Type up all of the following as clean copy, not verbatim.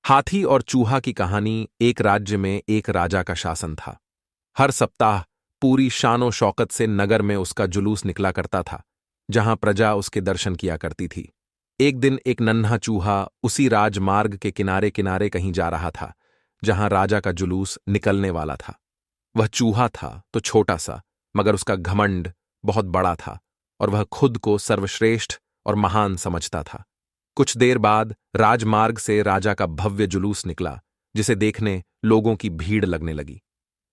हाथी और चूहा की कहानी। एक राज्य में एक राजा का शासन था। हर सप्ताह पूरी शानो शौकत से नगर में उसका जुलूस निकला करता था, जहां प्रजा उसके दर्शन किया करती थी। एक दिन एक नन्हा चूहा उसी राजमार्ग के किनारे किनारे कहीं जा रहा था, जहां राजा का जुलूस निकलने वाला था। वह चूहा था तो छोटा सा, मगर उसका घमंड बहुत बड़ा था और वह खुद को सर्वश्रेष्ठ और महान समझता था। कुछ देर बाद राजमार्ग से राजा का भव्य जुलूस निकला, जिसे देखने लोगों की भीड़ लगने लगी।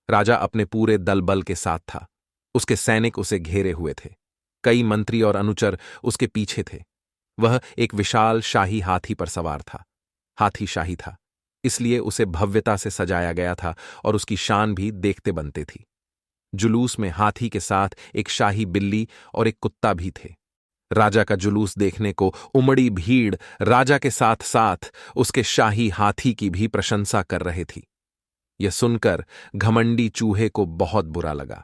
राजा अपने पूरे दल बल के साथ था। उसके सैनिक उसे घेरे हुए थे। कई मंत्री और अनुचर उसके पीछे थे। वह एक विशाल शाही हाथी पर सवार था। हाथी शाही था, इसलिए उसे भव्यता से सजाया गया था और उसकी शान भी देखते बनते थी। जुलूस में हाथी के साथ एक शाही बिल्ली और एक कुत्ता भी थे। राजा का जुलूस देखने को उमड़ी भीड़ राजा के साथ साथ उसके शाही हाथी की भी प्रशंसा कर रहे थी। यह सुनकर घमंडी चूहे को बहुत बुरा लगा।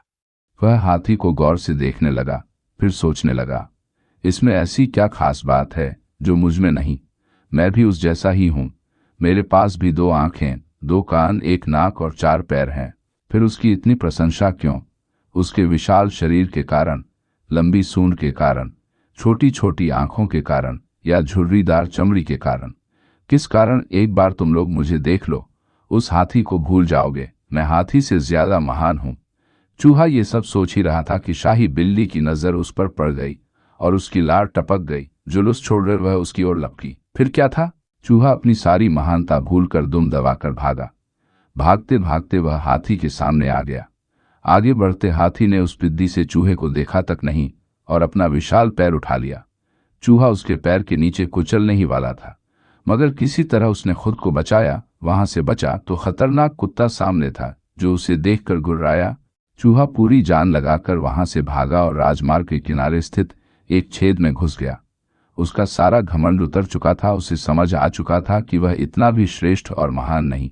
वह हाथी को गौर से देखने लगा, फिर सोचने लगा, इसमें ऐसी क्या खास बात है जो मुझ में नहीं। मैं भी उस जैसा ही हूं। मेरे पास भी 2 आंखें, 2 कान, 1 नाक और 4 पैर हैं। फिर उसकी इतनी प्रशंसा क्यों? उसके विशाल शरीर के कारण, लंबी सूंड के कारण, छोटी छोटी आंखों के कारण, या झुर्रीदार चमड़ी के कारण? किस कारण? एक बार तुम लोग मुझे देख लो, उस हाथी को भूल जाओगे। मैं हाथी से ज्यादा महान हूं। चूहा ये सब सोच ही रहा था कि शाही बिल्ली की नजर उस पर पड़ गई और उसकी लार टपक गई। जुलूस छोड़कर वह उसकी ओर लपकी। फिर क्या था? चूहा अपनी सारी महानता भूलकर दुम दबाकर भागा। भागते भागते वह हाथी के सामने आ गया। आगे बढ़ते हाथी ने उस पिद्दी से चूहे को देखा तक नहीं और अपना विशाल पैर उठा लिया। चूहा उसके पैर के नीचे कुचलने ही वाला था, मगर किसी तरह उसने खुद को बचाया। वहां से बचा तो खतरनाक कुत्ता सामने था, जो उसे देखकर गुर्राया। चूहा पूरी जान लगाकर वहां से भागा और राजमार्ग के किनारे स्थित एक छेद में घुस गया। उसका सारा घमंड उतर चुका था। उसे समझ आ चुका था कि वह इतना भी श्रेष्ठ और महान नहीं।